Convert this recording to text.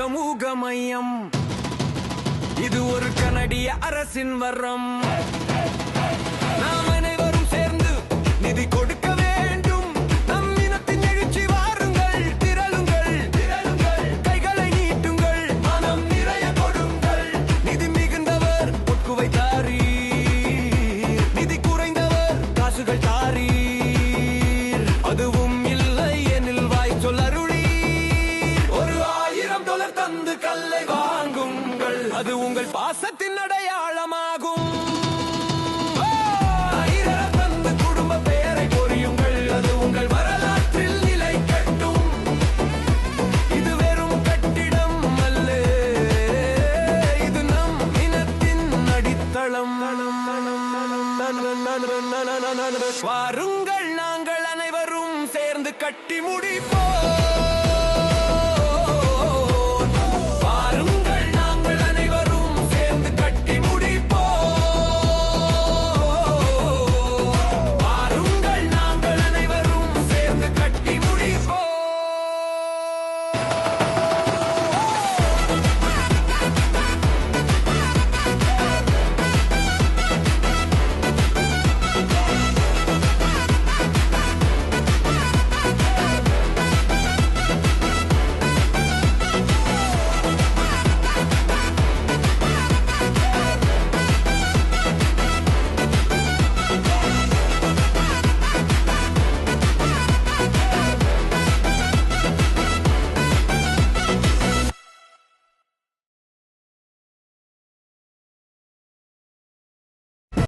சமூக மையம். இது ஒரு கனடிய அரசின் வரம். நாம் அனைவரும் சேர்ந்து நிதி கொடுக்க வேண்டும். நம் இனத்தின் எழுச்சி வாருங்கள், திரளுங்கள், கைகளை நீட்டுங்கள், மனம் நிறைய கொடுங்கள். நிதி மிகுந்தவர் பொற்குவை தாரீர், நிதி குறைந்தவர் காசுகள் தாரீர். அதுவும் இல்லை எனில் வாய் சொல்லருளீர். $1000 தந்து கல்லை வாங்குங்கள், அது உங்கள் பாசத்தின் அடையாளமாகும். தந்து குடும்ப பெயரை பொறியுங்கள், அது உங்கள் வரலாற்றில் நிலை கட்டும். இது வெறும் கட்டிடம் அல்ல, இது நம் இனத்தின் அடித்தளம். வாருங்கள், நாங்கள் அனைவரும் சேர்ந்து கட்டி முடிப்போம்.